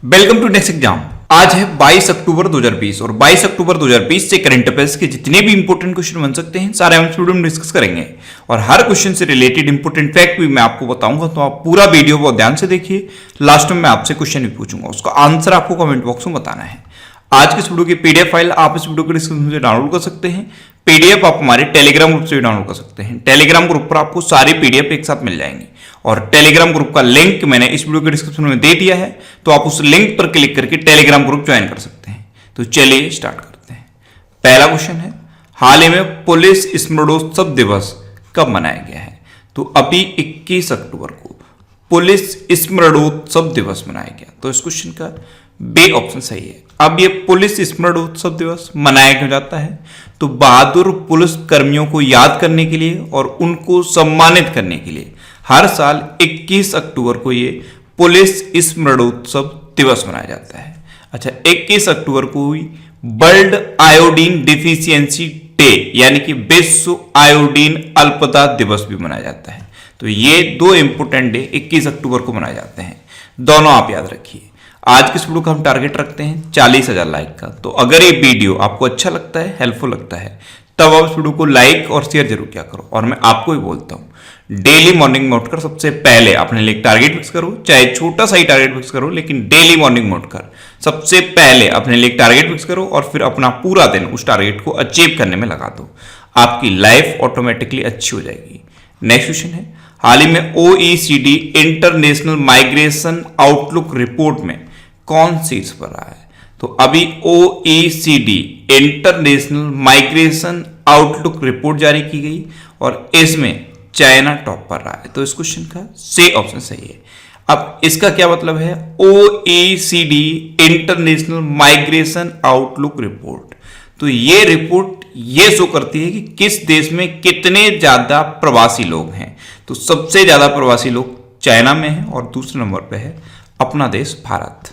Welcome to next exam. आज है 22 अक्टूबर 2020 और 22 अक्टूबर 2020 से करंट अफेयर्स के जितने भी इंपॉर्टेंट क्वेश्चन बन सकते हैं सारे हम इस वीडियो में डिस्कस करेंगे और हर क्वेश्चन से रिलेटेड इंपॉर्टेंट फैक्ट भी मैं आपको बताऊंगा, तो आप पूरा वीडियो बहुत ध्यान से देखिए। लास्ट में मैं आपसे क्वेश्चन भी पूछूंगा, उसका आंसर आपको कमेंट बॉक्स में बताना है। आज के इस वीडियो की पीडीएफ फाइल आप इस वीडियो के डिस्क्रिप्शन से डाउनलोड कर सकते हैं। पीडीएफ आप हमारे टेलीग्राम ग्रुप से भी डाउनलोड कर सकते हैं। टेलीग्राम ग्रुप पर आपको सारी पीडीएफ एक साथ मिल जाएंगे और टेलीग्राम ग्रुप का लिंक मैंने इस वीडियो के डिस्क्रिप्शन में दे दिया है, तो आप उस लिंक पर क्लिक करके टेलीग्राम ग्रुप ज्वाइन कर सकते हैं। तो चलिए स्टार्ट करते हैं। पहला क्वेश्चन है, हाल ही में पुलिस स्मरणोत्सव दिवस कब मनाया गया है? तो अभी 21 अक्टूबर को पुलिस स्मरणोत्सव दिवस मनाया गया। तो इस क्वेश्चन का बी ऑप्शन सही है। अब ये पुलिस स्मरणोत्सव दिवस मनाया क्यों जाता है? तो बहादुर पुलिस कर्मियों को याद करने के लिए और उनको सम्मानित करने के लिए हर साल 21 अक्टूबर को ये पुलिस स्मरणोत्सव दिवस मनाया जाता है। अच्छा, 21 अक्टूबर को वर्ल्ड आयोडीन डिफिशियंसी डे यानी कि विश्व आयोडीन अल्पता दिवस भी मनाया जाता है। तो ये दो इंपोर्टेंट डे 21 अक्टूबर को मनाए जाते हैं, दोनों आप याद रखिए। आज के इस वीडियो का हम टारगेट रखते हैं 40,000 लाइक का। तो अगर ये वीडियो आपको अच्छा लगता है, हेल्पफुल लगता है, तब आप इस वीडियो को लाइक और शेयर जरूर किया करो। और मैं आपको ही बोलता हूँ, डेली मॉर्निंग में उठकर सबसे पहले अपने लिए टारगेट फिक्स करो, चाहे छोटा सा ही टारगेट फिक्स करो, लेकिन डेली मॉर्निंग में उठकर सबसे पहले अपने लिए टारगेट फिक्स करो और फिर अपना पूरा दिन उस टारगेट को अचीव करने में लगा दो। आपकी लाइफ ऑटोमेटिकली अच्छी हो जाएगी। नेक्स्ट क्वेश्चन है, हाल ही में OECD international migration outlook report में कौन शीर्ष पर रहा है? तो अभी OECD international migration outlook report जारी की गई और इसमें चाइना टॉप पर रहा है। तो इस क्वेश्चन का सी ऑप्शन सही है। अब इसका क्या मतलब है? OECD international migration outlook report, तो ये रिपोर्ट ये शो करती है कि किस देश में कितने ज्यादा प्रवासी लोग हैं। तो सबसे ज्यादा प्रवासी लोग चाइना में हैं और दूसरे नंबर पे है अपना देश भारत।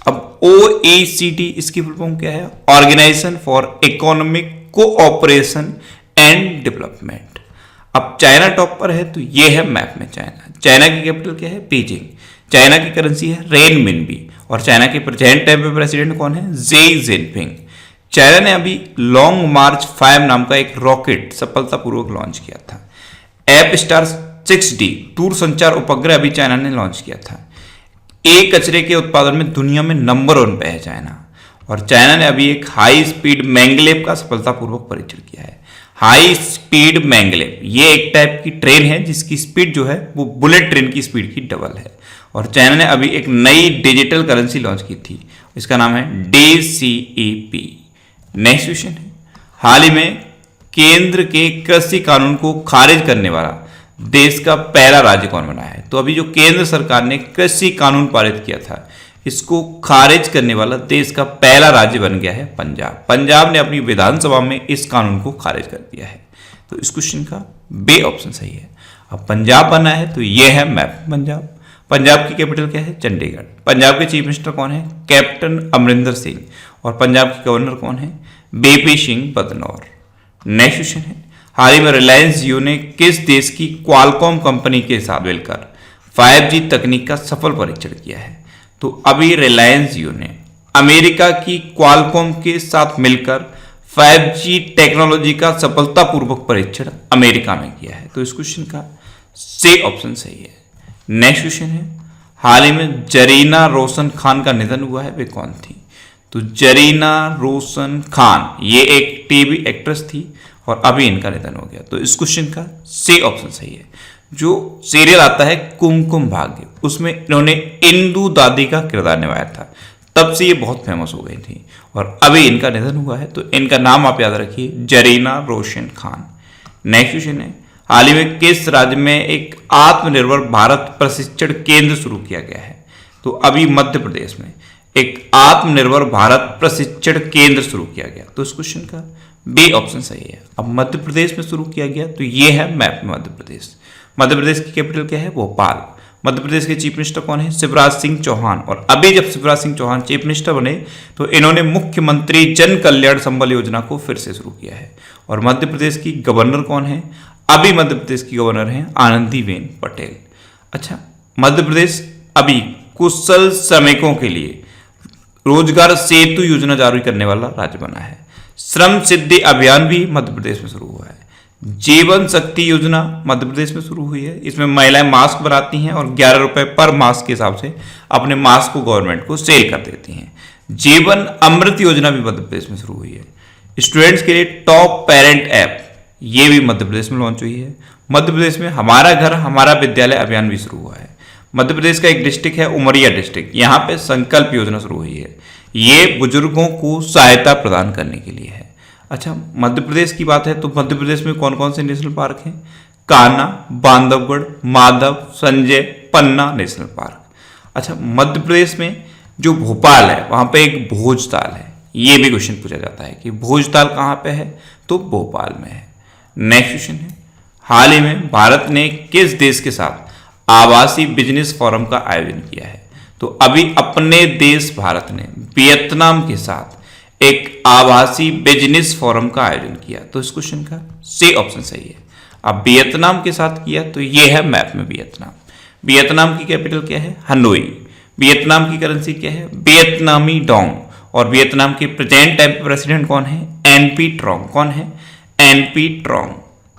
अब OECD इसकी फुल फॉर्म क्या है? Organisation for economic cooperation and development. अब चाइना टॉप पर है, तो ये है मैप में चाइना। चाइना की कैपिटल क्या है? बीजिंग। चाइना की करेंसी है रेनमिनबी और चाइना के प्रेजेंट टाइम पे प्रेसिडेंट कौन है? Xi Jinping. चाइना ने अभी लॉन्ग मार्च 5 नाम का एक रॉकेट सफलतापूर्वक लॉन्च किया था। एप स्टार 6D दूरसंचार उपग्रह अभी चाइना ने लॉन्च किया था। एक कचरे के उत्पादन में दुनिया में नंबर 1 पे है चाइना। और चाइना ने अभी एक हाई स्पीड मैंगलेव का सफलतापूर्वक परीक्षण किया है। हाई स्पीड मैंगलेव ये एक टाइप की ट्रेन है जिसकी स्पीड जो है वो बुलेट ट्रेन की स्पीड की डबल है। और चाइना ने अभी एक नई डिजिटल करेंसी लॉन्च की थी, इसका नाम है DCEP। नेक्स्ट क्वेश्चन है, हाल ही में केंद्र के कृषि कानून को खारिज करने वाला देश का पहला राज्य कौन बना है? तो अभी जो केंद्र सरकार ने कृषि कानून पारित किया था, इसको खारिज करने वाला देश का पहला राज्य बन गया है पंजाब। पंजाब ने अपनी विधानसभा में इस कानून को खारिज कर दिया है। तो इस क्वेश्चन का बी ऑप्शन सही है। अब पंजाब बना है, तो यह है मैप पंजाब। पंजाब की कैपिटल क्या है? चंडीगढ़। पंजाब के चीफ मिनिस्टर कौन है? कैप्टन अमरिंदर सिंह। और पंजाब के गवर्नर कौन है? BP Singh Badnore. Next question है, हाल ही में रिलायंस जियो ने किस देश की क्वालकॉम कंपनी के साथ मिलकर 5G तकनीक का सफल परीक्षण किया है? तो अभी रिलायंस जियो ने अमेरिका की क्वालकॉम के साथ मिलकर 5G टेक्नोलॉजी का सफलतापूर्वक परीक्षण अमेरिका में किया है। तो इस क्वेश्चन का सी ऑप्शन सही है। नेक्स्ट क्वेश्चन है, हाल ही में जरीना रोशन खान का निधन हुआ है, वे कौन थी? तो जरीना रोशन खान ये एक टीवी एक्ट्रेस थी और अभी इनका निधन हो गया। तो इस क्वेश्चन का सी ऑप्शन सही है। जो सीरियल आता है कुमकुम भाग्य, उसमें इन्होंने इंदू दादी का किरदार निभाया था, तब से ये बहुत फेमस हो गई थी और अभी इनका निधन हुआ है। तो इनका नाम आप याद रखिए, जरीना रोशन खान। नेक्स्ट क्वेश्चन है, हाल ही में किस राज्य में एक आत्मनिर्भर भारत प्रशिक्षण केंद्र शुरू किया गया है? तो अभी मध्य प्रदेश में एक आत्मनिर्भर भारत प्रशिक्षण केंद्र शुरू किया गया। तो इस क्वेश्चन का बी ऑप्शन सही है। अब मध्य प्रदेश में शुरू किया गया, तो ये है मैप में मध्य प्रदेश। मध्य प्रदेश की कैपिटल क्या है? भोपाल। मध्य प्रदेश के चीफ मिनिस्टर कौन है? शिवराज सिंह चौहान। और अभी जब शिवराज सिंह चौहान चीफ मिनिस्टर बने, तो इन्होंने मुख्यमंत्री जन कल्याण संबल योजना को फिर से शुरू किया है। और मध्य प्रदेश की गवर्नर कौन है? अभी मध्य प्रदेश की गवर्नर हैं आनंदीबेन पटेल। अच्छा, मध्य प्रदेश अभी कुशल श्रमिकों के लिए रोजगार सेतु योजना जारी करने वाला राज्य बना है। श्रम सिद्धि अभियान भी मध्य प्रदेश में शुरू हुआ है। जीवन शक्ति योजना मध्य प्रदेश में शुरू हुई है। इसमें महिलाएं मास्क बनाती हैं और 11 रुपए पर मास्क के हिसाब से अपने मास्क को गवर्नमेंट को सेल कर देती हैं। जीवन अमृत योजना भी मध्य प्रदेश में शुरू हुई है। स्टूडेंट्स के लिए टॉप पेरेंट ऐप ये भी मध्य प्रदेश में लॉन्च हुई है। मध्य प्रदेश में हमारा घर हमारा विद्यालय अभियान भी शुरू हुआ है। मध्य प्रदेश का एक डिस्ट्रिक्ट है उमरिया डिस्ट्रिक्ट, यहाँ पे संकल्प योजना शुरू हुई है। ये बुजुर्गों को सहायता प्रदान करने के लिए है। अच्छा, मध्य प्रदेश की बात है तो मध्य प्रदेश में कौन कौन से नेशनल पार्क हैं? कान्हा, बांधवगढ़, माधव, संजय, पन्ना नेशनल पार्क। अच्छा, मध्य प्रदेश में जो भोपाल है वहां पे एक भोजताल है। ये भी क्वेश्चन पूछा जाता है कि भोजताल कहाँ पे है, तो भोपाल में है। नेक्स्ट क्वेश्चन है, हाल ही में भारत ने किस देश के साथ आभासी बिजनेस फोरम का आयोजन किया है? तो अभी अपने देश भारत ने वियतनाम के साथ एक आभासी बिजनेस फोरम का आयोजन किया। तो इस क्वेश्चन का सी ऑप्शन सही है। अब वियतनाम के साथ किया तो ये है मैप में वियतनाम। वियतनाम की कैपिटल क्या है? हनोई। वियतनाम की करेंसी क्या है? वियतनामी डोंग। और वियतनाम के प्रेजेंट टाइम पे प्रेसिडेंट कौन है? एनपी ट्रोंग। कौन है? एनपी ट्रोंग।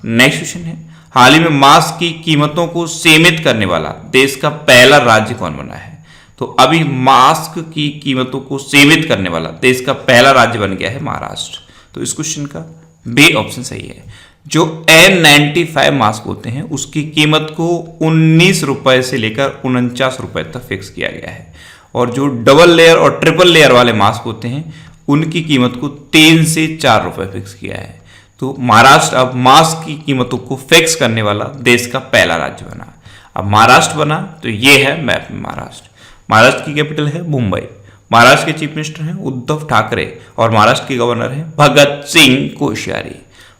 नेक्स्ट क्वेश्चन है, हाल ही में मास्क की कीमतों को सीमित करने वाला देश का पहला राज्य कौन बना है? तो अभी मास्क की कीमतों को सीमित करने वाला देश का पहला राज्य बन गया है महाराष्ट्र। तो इस क्वेश्चन का बी ऑप्शन सही है। जो N95 मास्क होते हैं उसकी कीमत को 19 रुपए से लेकर 49 रुपए तक फिक्स किया गया है। और जो डबल लेयर और ट्रिपल लेयर वाले मास्क होते हैं उनकी कीमत को 3 से 4 रुपए फिक्स किया है। तो महाराष्ट्र अब मास्क की कीमतों को फिक्स करने वाला देश का पहला राज्य बना। अब महाराष्ट्र बना तो ये है मैप में महाराष्ट्र। महाराष्ट्र की कैपिटल है मुंबई। महाराष्ट्र के चीफ मिनिस्टर हैं उद्धव ठाकरे और महाराष्ट्र के गवर्नर हैं भगत सिंह कोश्यारी।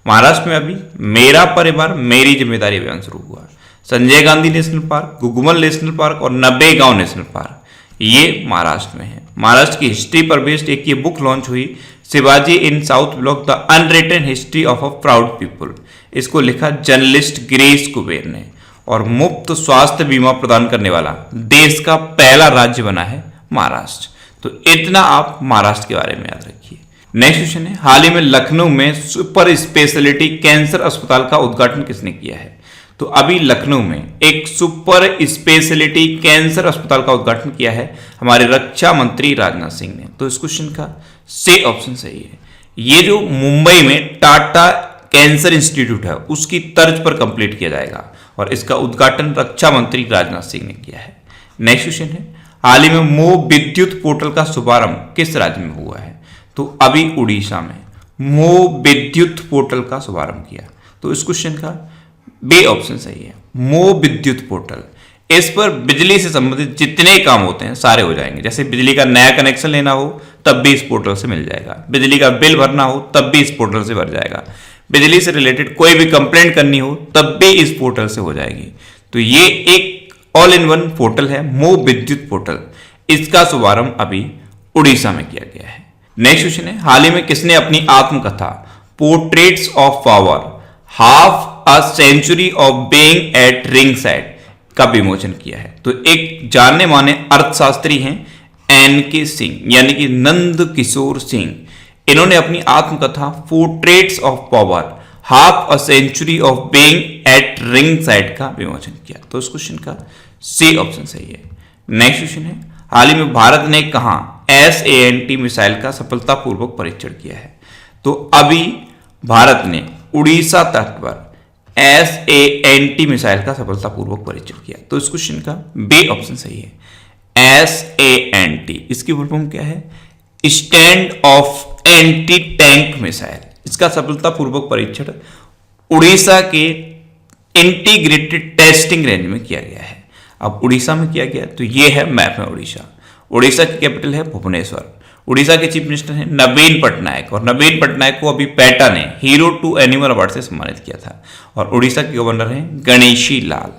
महाराष्ट्र में अभी मेरा परिवार मेरी जिम्मेदारी अभियान शुरू हुआ। Sanjay Gandhi national park, Gugamal national park और नबेगांव नेशनल पार्क ये महाराष्ट्र में है। महाराष्ट्र की हिस्ट्री पर बेस्ड एक ये बुक लॉन्च हुई, Shivaji in South Block the unwritten history of a proud people. इसको लिखा जर्नलिस्ट गिरीश कुबेर ने। और मुफ्त स्वास्थ्य बीमा प्रदान करने वाला देश का पहला राज्य बना है महाराष्ट्र। तो इतना आप महाराष्ट्र के बारे में याद रखिए। नेक्स्ट क्वेश्चन है, हाल ही में लखनऊ में सुपर स्पेशलिटी कैंसर अस्पताल का उद्घाटन किसने किया है? तो अभी लखनऊ में एक सुपर स्पेशलिटी कैंसर अस्पताल का उद्घाटन किया है हमारे रक्षा मंत्री राजनाथ सिंह ने। तो इस क्वेश्चन का सी ऑप्शन सही है। ये जो मुंबई में टाटा कैंसर इंस्टीट्यूट है उसकी तर्ज पर कंप्लीट किया जाएगा और इसका उद्घाटन रक्षा मंत्री राजनाथ सिंह ने किया है। नेक्स्ट क्वेश्चन है, हाल ही में मो विद्युत पोर्टल का शुभारंभ किस राज्य में हुआ है? तो अभी उड़ीसा में मो विद्युत पोर्टल का शुभारंभ किया। तो इस क्वेश्चन का बी ऑप्शन सही है। मो विद्युत पोर्टल, इस पर बिजली से संबंधित जितने काम होते हैं सारे हो जाएंगे। जैसे बिजली का नया कनेक्शन लेना हो तब भी इस पोर्टल से मिल जाएगा, बिजली का बिल भरना हो तब भी इस पोर्टल से भर जाएगा, बिजली से रिलेटेड कोई भी कंप्लेंट करनी हो तब भी इस पोर्टल से हो जाएगी। तो ये एक ऑल इन वन पोर्टल है मो विद्युत पोर्टल। इसका शुभारंभ अभी उड़ीसा में किया गया है। नेक्स्ट क्वेश्चन है, हाल ही में किसने अपनी आत्मकथा portraits of power half a century of being at ringside का विमोचन किया है? तो एक जानने माने अर्थशास्त्री हैं NK सिंह यानी कि नंद किशोर सिंह। इन्होंने अपनी आत्मकथा portraits of power half a century of being at ringside का विमोचन किया। तो इस क्वेश्चन का सी ऑप्शन सही है। नेक्स्ट क्वेश्चन है, हाल ही में भारत ने कहां SANT मिसाइल का सफलतापूर्वक परीक्षण किया है? तो अभी भारत ने उड़ीसा तट पर SANT मिसाइल का सफलतापूर्वक परीक्षण किया। तो इस क्वेश्चन का बी ऑप्शन सही है। SANT इसकी फुल फॉर्म क्या है? Stand of anti tank missile. इसका सफलतापूर्वक परीक्षण उड़ीसा के इंटीग्रेटेड टेस्टिंग रेंज में किया गया है। अब उड़ीसा में किया गया तो ये है मैप में उड़ीसा। उड़ीसा की कैपिटल है भुवनेश्वर। उड़ीसा के चीफ मिनिस्टर हैं नवीन पटनायक और नवीन पटनायक को अभी पेटा ने हीरो टू एनिमल अवार्ड से सम्मानित किया था। और उड़ीसा के गवर्नर हैं गणेशी लाल।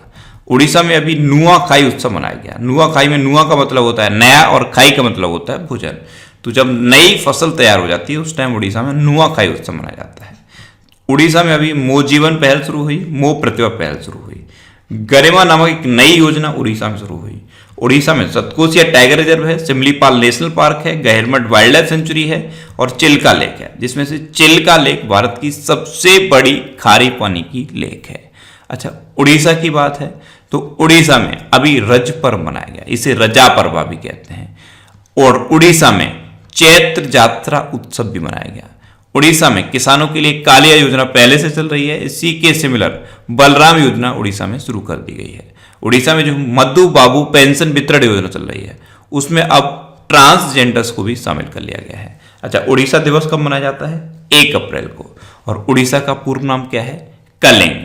उड़ीसा में अभी नुआखाई उत्सव मनाया गया। नुआखाई में नुआ का मतलब होता है नया और खाई का मतलब होता है भोजन। तो जब नई फसल तैयार हो जाती है उस टाइम उड़ीसा में नुआखाई उत्सव मनाया जाता है। उड़ीसा में अभी मो जीवन पहल शुरू हुई, मो प्रतिभा पहल शुरू हुई। गरिमा नामक एक नई योजना उड़ीसा में शुरू हुई। उड़ीसा में सतकोसिया टाइगर रिजर्व है, सिमलीपाल नेशनल पार्क है, गहरमठ वाइल्ड लाइफ सेंचुरी है और चिल्का लेक है, जिसमें से चिल्का लेक भारत की सबसे बड़ी खारे पानी की लेक है। अच्छा, उड़ीसा की बात है तो उड़ीसा में अभी रज पर्व मनाया गया, इसे रजा पर्व भी कहते हैं। और उड़ीसा में चैत्र यात्रा उत्सव भी मनाया गया। उड़ीसा में किसानों के लिए कालिया योजना पहले से चल रही है, इसी के सिमिलर बलराम योजना उड़ीसा में शुरू कर दी गई है। उड़ीसा में जो मधु बाबू पेंशन वितरण योजना चल रही है उसमें अब ट्रांसजेंडर्स को भी शामिल कर लिया गया है। अच्छा, उड़ीसा दिवस कब मनाया जाता है? 1 अप्रैल को। और उड़ीसा का पूर्ण नाम क्या है? कलिंग।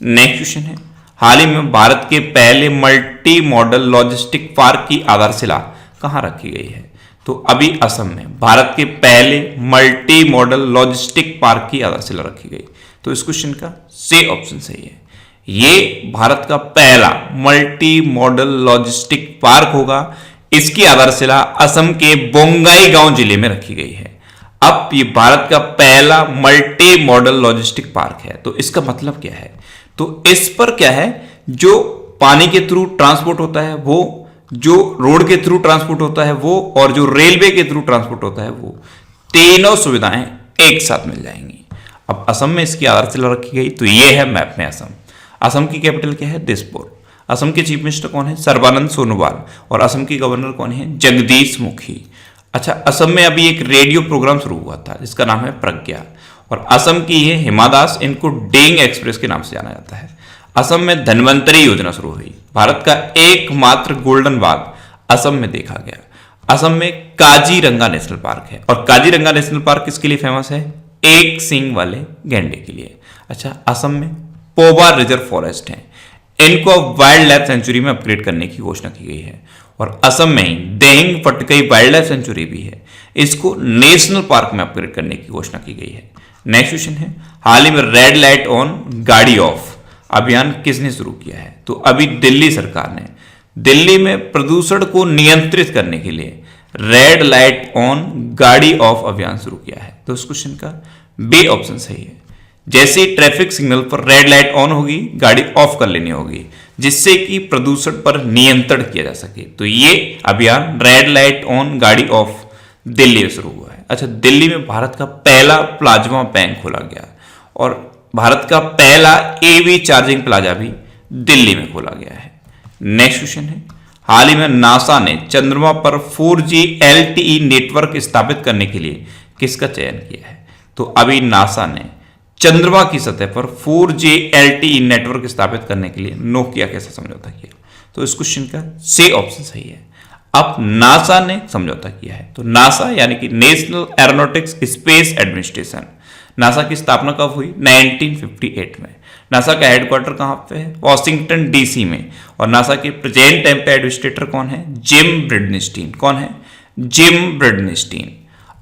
नेक्स्ट क्वेश्चन है, हाल ही में भारत के पहले मल्टी मॉडल लॉजिस्टिक पार्क की आधारशिला कहां रखी गई है? तो अभी असम में भारत के पहले मल्टी मॉडल लॉजिस्टिक पार्क की आधारशिला रखी गई। तो इस क्वेश्चन का सी ऑप्शन सही है। ये भारत का पहला मल्टी मॉडल लॉजिस्टिक पार्क होगा। इसकी आधारशिला असम के बोंगाईगांव जिले में रखी गई है। अब ये भारत का पहला मल्टी मॉडल लॉजिस्टिक पार्क है। तो इसका मतलब क्या है? तो इस पर क्या है, जो पानी के थ्रू ट्रांसपोर्ट होता है वो, जो रोड के थ्रू ट्रांसपोर्ट होता है वो, और जो रेलवे के थ्रू ट्रांसपोर्ट होता है वो, तीनों सुविधाएं एक साथ मिल जाएंगी। अब असम में इसकी आधारशिला रखी गई। तो ये है मैप में असम। असम की कैपिटल क्या है? दिसपुर। असम के चीफ मिनिस्टर कौन है? सर्बानंद सोनोवाल। और असम के गवर्नर कौन है? जगदीश मुखी। अच्छा, असम में अभी एक रेडियो प्रोग्राम शुरू हुआ था जिसका नाम है प्रज्ञा, और असम की ये हिमा दास, इनको डेंग एक्सप्रेस के नाम से जाना जाता है। असम में धन्वंतरी योजना शुरू हुई। भारत का एकमात्र गोल्डन बाघ असम में देखा गया। असम में काजीरंगा नेशनल पार्क है, और काजीरंगा नेशनल पार्क किसके लिए फेमस है? एक सींग वाले गैंडे के लिए। अच्छा, असम में पोबा रिजर्व फॉरेस्ट है, इनको वाइल्ड लाइफ सेंचुरी में अपग्रेड करने की घोषणा की गई है। और असम में ही Dehing Patkai wildlife sanctuary भी है, इसको नेशनल पार्क में अपग्रेड करने की घोषणा की गई है। नेक्स्ट क्वेश्चन है, हाल ही में रेड लाइट ऑन गाड़ी ऑफ अभियान किसने शुरू किया है? तो अभी दिल्ली सरकार ने दिल्ली में प्रदूषण को नियंत्रित करने के लिए रेड लाइट ऑन गाड़ी ऑफ अभियान शुरू किया है। तो इस क्वेश्चन का बी ऑप्शन सही है। जैसे ही ट्रैफिक सिग्नल पर रेड लाइट ऑन होगी, गाड़ी ऑफ कर लेनी होगी, जिससे कि प्रदूषण पर नियंत्रण किया जा सके। तो ये अभियान रेड लाइट ऑन गाड़ी ऑफ दिल्ली में शुरू हुआ है। अच्छा, दिल्ली में भारत का पहला प्लाज्मा बैंक खोला गया, और भारत का पहला एवी चार्जिंग प्लाजा भी दिल्ली में खोला गया है। नेक्स्ट क्वेश्चन है, हाल ही में नासा ने चंद्रमा पर 4G LTE नेटवर्क स्थापित करने के लिए किसका चयन किया है? तो अभी नासा ने चंद्रमा की सतह पर 4G LTE नेटवर्क स्थापित करने के लिए नोकिया के साथ समझौता किया। तो इस क्वेश्चन का सी ऑप्शन सही है। अब नासा ने समझौता किया है, तो नासा यानी कि national aeronautics space administration, NASA की स्थापना कब हुई? 1958 में। नासा का हेडक्वार्टर कहां पे है? वॉशिंगटन DC में। और नासा के प्रेजेंट टाइम पे एडमिनिस्ट्रेटर कौन है? जिम ब्रिडनिस्टीन। कौन है? जिम ब्रिडनिस्टीन।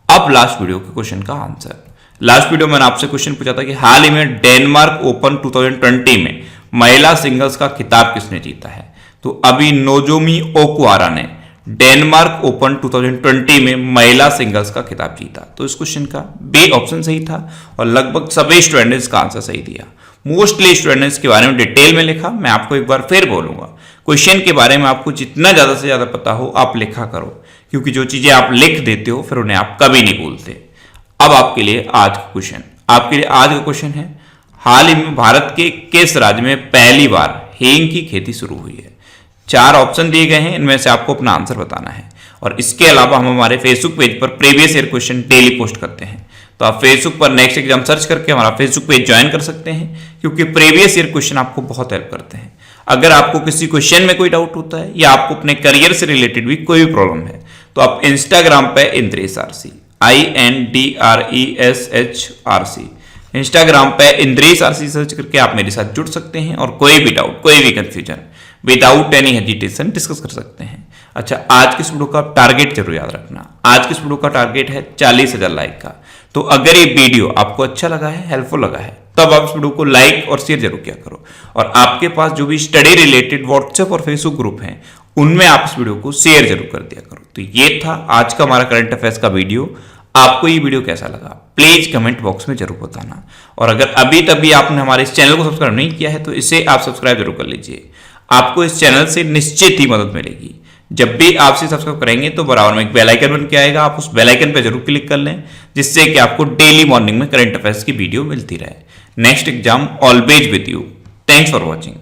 अब लास्ट वीडियो के क्वेश्चन का आंसर। लास्ट वीडियो में मैंने आपसे क्वेश्चन पूछा था कि हाल ही में डेनमार्क ओपन 2020 में महिला सिंगल्स का खिताब किसने जीता है? तो अभी नोजोमी ओकुहारा ने डेनमार्क ओपन 2020 में महिला सिंगल्स का खिताब जीता। तो इस क्वेश्चन का बी ऑप्शन सही था, और लगभग सभी स्टूडेंट्स का आंसर सही दिया। मोस्टली स्टूडेंट्स के बारे में डिटेल में लिखा। मैं आपको एक बार फिर बोलूंगा, क्वेश्चन के बारे में आपको जितना ज्यादा से ज्यादा पता हो आप लिखा करो, क्योंकि जो चीजें आप लिख देते हो फिर उन्हें आप कभी नहीं भूलते। अब आपके लिए आज का क्वेश्चन, आपके लिए आज का क्वेश्चन है, हाल ही में भारत के किस राज्य में पहली बार हींग की खेती शुरू हुई है? 4 ऑप्शन दिए गए हैं, इनमें से आपको अपना आंसर बताना है। और इसके अलावा हम हमारे फेसबुक पेज पर previous year question daily post करते हैं, तो आप फेसबुक पर नेक्स्ट एग्जाम सर्च करके हमारा फेसबुक पेज ज्वाइन कर सकते हैं, क्योंकि प्रीवियस ईयर क्वेश्चन आपको बहुत हेल्प करते हैं। अगर आपको किसी क्वेश्चन में कोई डाउट होता है या आपको अपने करियर से रिलेटेड भी कोई प्रॉब्लम है, तो आप इंस्टाग्राम पे इंद्रेश RC INDRESHRC इंस्टाग्राम पे इंद्रेश RC सर्च करके आप मेरे साथ जुड़ सकते हैं और कोई भी डाउट, कोई भी confusion without any hesitation discuss कर सकते हैं। अच्छा, आज की इस वीडियो का टारगेट जरूर याद रखना। आज की इस वीडियो का टारगेट है 40,000 लाइक का। तो अगर ये वीडियो आपको अच्छा लगा है, हेल्पफुल लगा है, तब आप इस वीडियो को लाइक और शेयर जरूर किया करो। और आपके पास जो भी स्टडी रिलेटेड व्हाट्सएप और फेसबुक ग्रुप हैं, उनमें आप इस वीडियो को शेयर जरूर कर दिया करो। तो ये था आज का हमारा करंट अफेयर्स का वीडियो। आपको ये वीडियो कैसा लगा प्लीज कमेंट बॉक्स में जरूर बताना। और अगर अभी तक भी आपने हमारे इस चैनल को सब्सक्राइब नहीं किया है तो इसे आप सब्सक्राइब जरूर कर लीजिए। आपको इस चैनल से निश्चित ही मदद मिलेगी। जब भी आप इसे सब्सक्राइब करेंगे तो बराबर में एक बेल आइकन बन के आएगा, आप उस बेल आइकन पर जरूर क्लिक कर लें, जिससे कि आपको डेली मॉर्निंग में करंट अफेयर्स की वीडियो मिलती रहे। Next exam always with you. Thanks for watching.